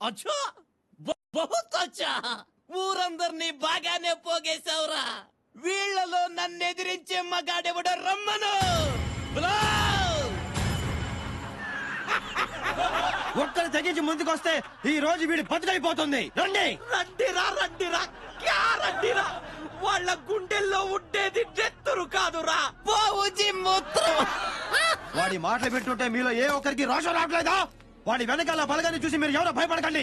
అచ్చా బహుత్ అచ్చా. ఊరందరినీ బాగానే పోగేశావురా. వీళ్లలో నన్నెదిరించే మగాడెవడో రమ్మను. ఒక్కరు తగ్గించి ముందుకొస్తే ఈ రోజు వీడి బతుకైపోతుంది. రండి రండిరా రండిరా. వాళ్ళ గుండెల్లో ఉండేది నెత్తురు కాదురా, పోవుజీ మూత్రం. వాడి మాటలు పెట్టుంటే మీలో ఏ ఒక్కరికి రోషం రావట్లేదా? వాడి వెనకాల బలగాన్ని చూసి మీరు ఎవరో భయపడకండి.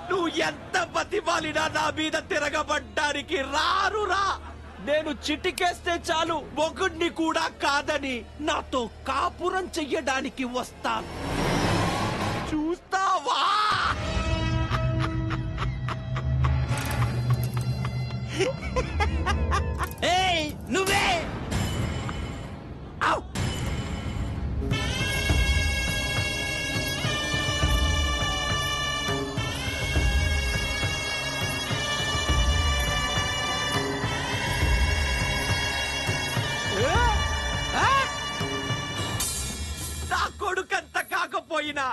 నువ్వు ఎంత బతిమాలినా నా మీద తిరగబడ్డానికి రారురా. నేను చిటికేస్తే చాలు మొగుణ్ణి కూడా కాదని నాతో కాపురం చెయ్యడానికి వస్తాను. చూస్తావా? ఏయ్ నువ్వే నా కొడుకంత కాకపోయినా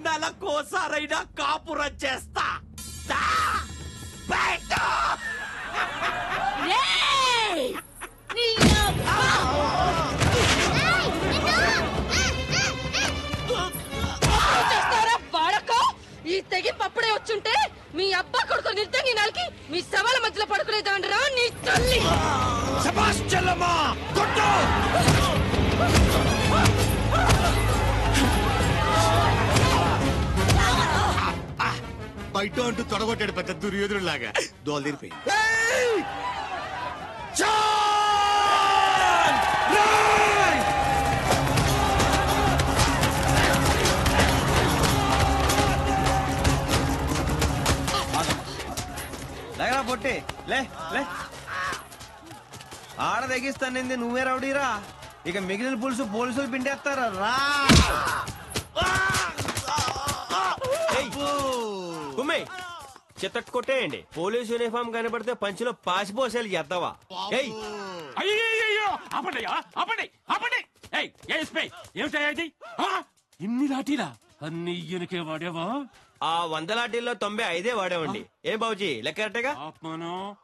నెలకోసారైనా కాపురం చేస్తా. ఈ తెగి పప్పుడే వచ్చుంటే మీ అబ్బా కొడుకు నిర్దంగి నాలికి మీ సవాల మధ్యలో పడుకునేదాండ్రా నీ తల్లి. శభాష్ చెల్లమ్మా, కొట్టు. బయట అంటూ తొడగొట్టాడు పెద్ద దుర్యోధనులాగా. దోలు తీరిపోయి పొట్టి లే లే. ఆడ తెగిస్తానింది నువ్వే రౌడీరా. ఇక మిగిలిన పోలీసులు పిండేస్తారా రా. చెత్త కొట్టేయండి. పోలీస్ యూనిఫామ్ కనబడితే పంచిలో పాసిపోసేలు చేద్దావా? ఇన్ని లాఠీలా? అన్ని ఈయనకే వాడేవా? ఆ 100 లాఠీల్లో 95 వాడేవండి. ఏం బాబుజీ లెక్క కరెక్టేగా?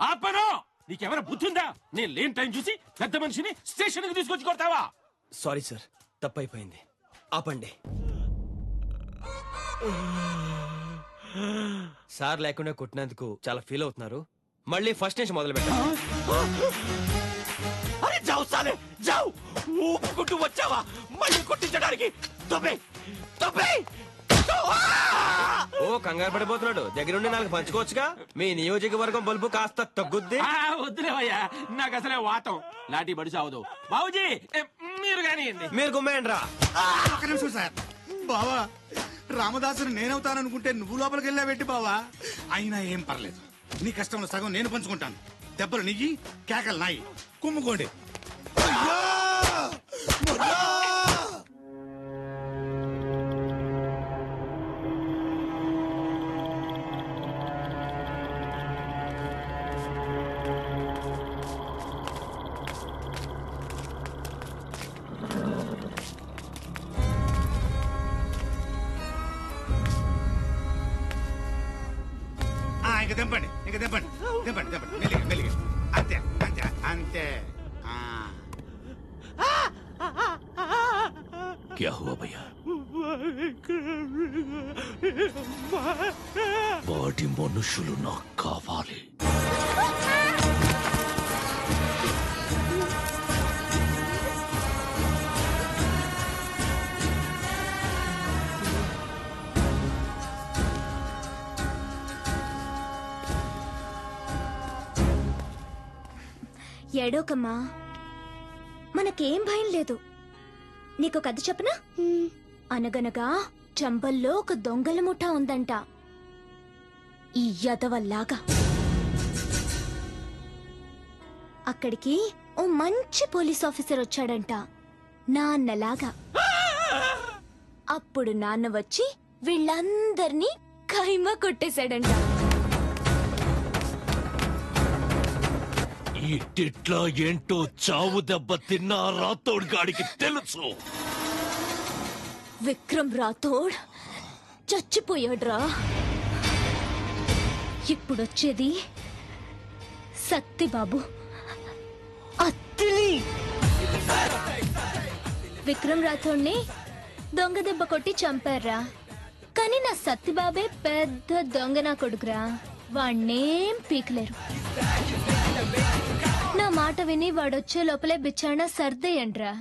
ఆపను. నీకెవర బుద్ధుందా? నేను లేని టైం చూసి పెద్ద మనిషిని స్టేషన్ కి తీసుకొచ్చి కొడతావా? సారీ సార్, తప్పైపోయింది. ఆపండి. సార్ లేకుండా కొట్టినందుకు చాలా ఫీల్ అవుతున్నారు. మళ్ళీ ఫస్ట్ నుంచి మొదలు పెట్టండి. అరే జావు సాలే జావు. ఊపుకుంటూ వచ్చావా మళ్ళీ కొట్టించడానికి? ఓ కంగారు పడిపోతున్నాడు. దగ్గరుండి 4 పంచుకోవచ్చుగా. మీ నియోజకవర్గం బల్బు కాస్త తగ్గుద్ది. వద్దులేవయ్యా, నాకు అసలే వాతం. లాఠీ బడి సావదు. బాబుజీ మీరు కానివ్వండి. మీరు గుమ్మేయండి రా. ఒక్క నిమిషం సార్. బావా, రామదాసుని నేనవుతాననుకుంటే నువ్వు లోపలికి వెళ్ళావేంటి బావా? అయినా ఏం పర్లేదు. నీ కష్టంలో సగం నేను పంచుకుంటాను. దెబ్బలు నియ్యి, కేకలు నాయి. కుమ్ముకోండి. ఇంకా దింపండి, ఇంకా దింపండి, దింపండి, దింపండి. మెల్లిగా మెల్లిగా. అంతే అంతే అంతే. क्या हुआ भैया? వాటి మనుషులు నాకు కావాలి. ఏడోకమ్మా, మనకేం భయం లేదు. నీకు కథ చెప్పనా? అనగనగా చంపల్లో ఒక దొంగల ముఠా ఉందంట. ఈ యదవల్లాగా అక్కడికి ఓ మంచి పోలీస్ ఆఫీసర్ వచ్చాడంట, నాన్నలాగా. అప్పుడు నాన్న వచ్చి వీళ్ళందర్నీ ఖైమా కొట్టేశాడంట. ఈ తిట్లా ఏంటో చావు దెబ్బ తిన్న రాతోడ్ గాడికి తెలుసు. విక్రమ్ రాథోడ్ చచ్చిపోయాడ్రా. ఇప్పుడొచ్చేది సత్తిబాబు, అత్తిలి. విక్రమ్ రాథోడ్ని దొంగ దెబ్బ కొట్టి చంపారా, కానీ నా సత్తిబాబే పెద్ద దొంగ నా కొడుకురా. వాణ్ణేం పీకలేరు. నా మాట విని వాడొచ్చే లోపలే బిచ్చాణ సర్దేయండ్రా,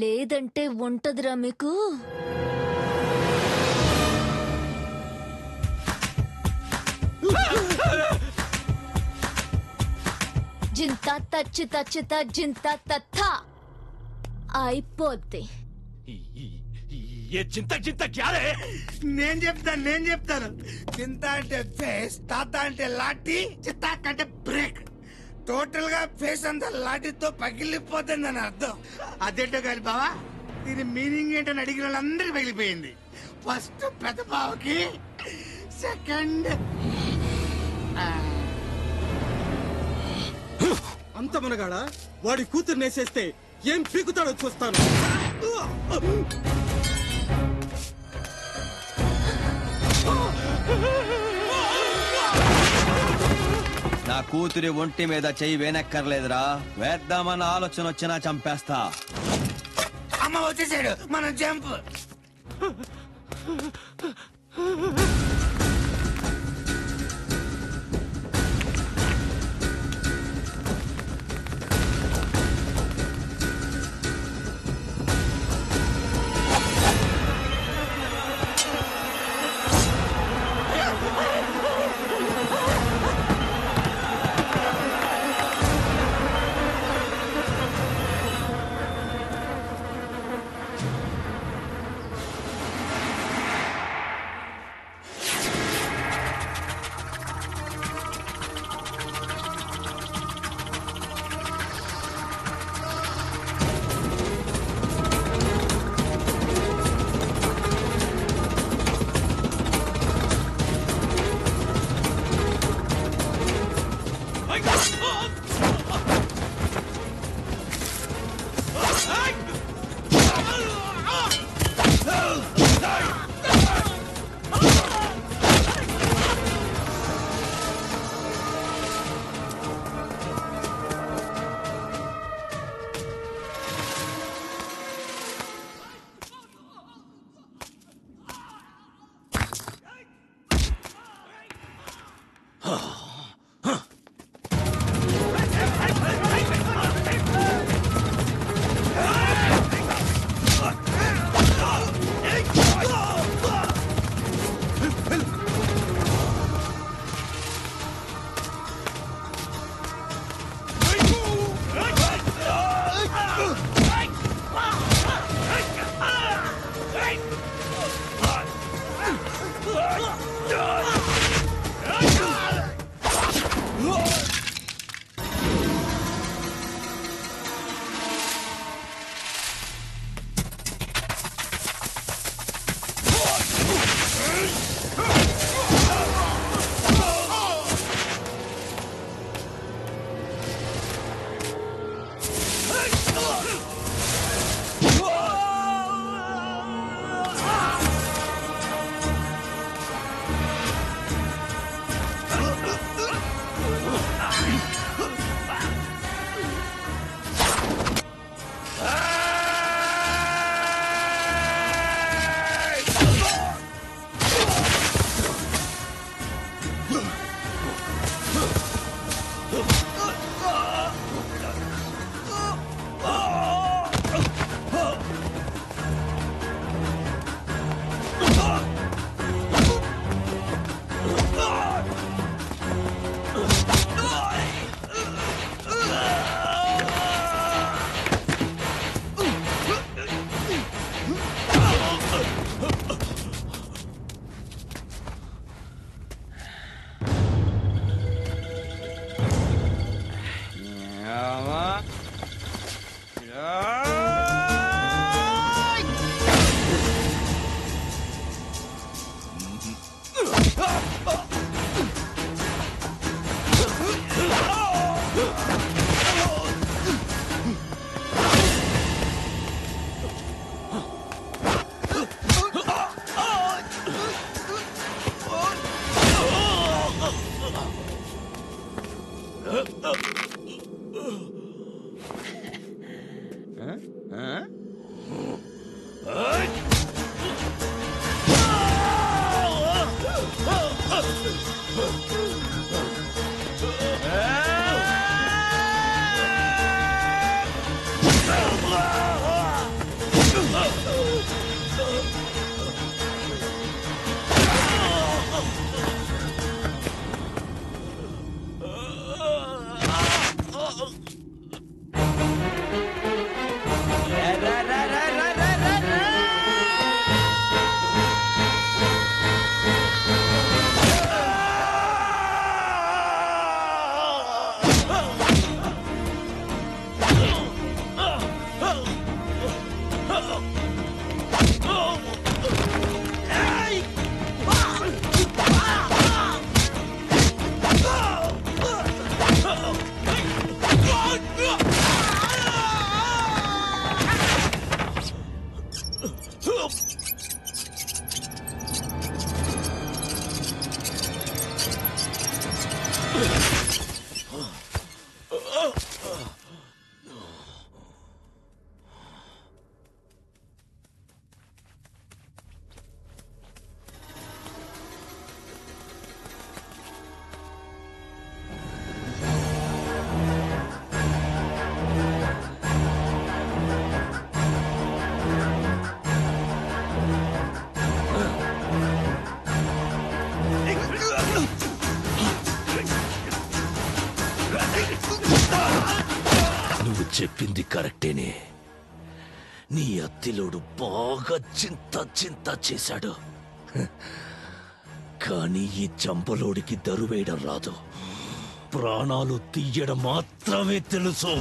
లేదంటే ఉంటదిరా మీకు. జింతా తచ్చి తచ్చిత జింతా తత్త అయిపోద్ది. ఏ చింత చింత క్యారే? నేను చెప్తాను. చింత అంటే ఫేస్, తాత అంటే లాఠీ, చిత్తాక్ అంటే బ్రేక్. టోటల్ గా ఫేస్ అంతా లాఠీతో పగిలిపోతుంది అని అర్థం. అదేంటో కాదు బావా, దీని మీనింగ్ ఏంటని అడిగిన వాళ్ళందరికీ పగిలిపోయింది. ఫస్ట్ పెద్ద బావకి, సెకండ్ అంత మనగాడా? వాడి కూతురు నేసేస్తే ఏం పీకుతాడో చూస్తాను. నా కూతురి ఒంటి మీద చెయ్యి వేనక్కర్లేదురా, వేద్దామన్న ఆలోచన వచ్చినా చంపేస్తా. అమ్మ వచ్చేసాడు, మనం జంప్. నువ్వు చెప్పింది కరెక్టేనే. నీ అత్తిలోడు బాగా చింత చేశాడు. కానీ ఈ చంపలోడికి దరువేయడం రాదు, ప్రాణాలు తీయడం మాత్రమే తెలుసు.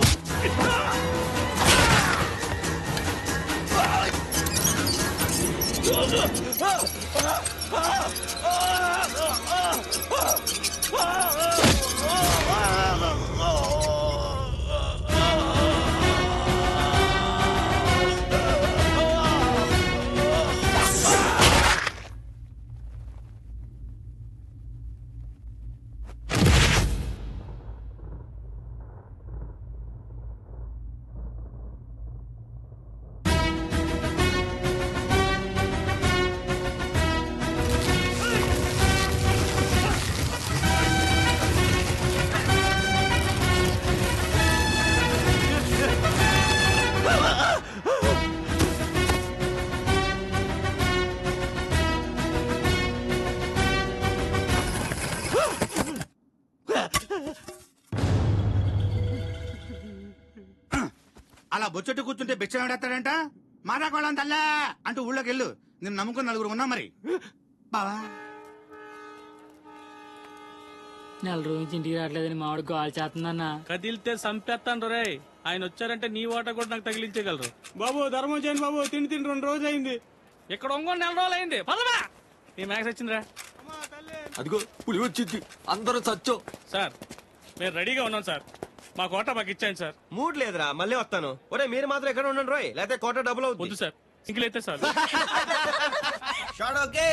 అలా బొచ్చట్టు కూర్చుంటే బిచ్చం ఎడతాడంట. మాదాకోళం తల్లా అంటూ ఊళ్ళోకి వెళ్ళు. నేను నమ్ముకుని నలుగురు ఉన్నా మరి. బావా నెల రోజు నుంచి ఇంటికి రావట్లేదని మామిడి కాల్ చేస్తుందన్న. కదిలితే సంపేస్తాను రే. ఆయన వచ్చారంటే నీ ఓట కూడా నాకు తగిలించగలరు. బాబు ధర్మం చేయండి బాబు, తిండి 2 రోజులు అయింది. ఇక్కడ ఒంగోలు 4 రోజులు అయింది. పదమా నీ మ్యాక్స్ వచ్చిందిరా. అదిగో పులి వచ్చింది, అందరూ సచ్చో. సార్ మేము రెడీగా ఉన్నాం సార్. మా కోట మాకు ఇచ్చాను సార్. మూడ్ లేదురా, మళ్ళీ వస్తాను. ఒరే మీరు మాత్రం ఎక్కడ ఉండండి రోయ్, లేకపోతే కోట డబ్బులు వద్దు సార్, సింగిల్ అయితే సార్. షాడో కే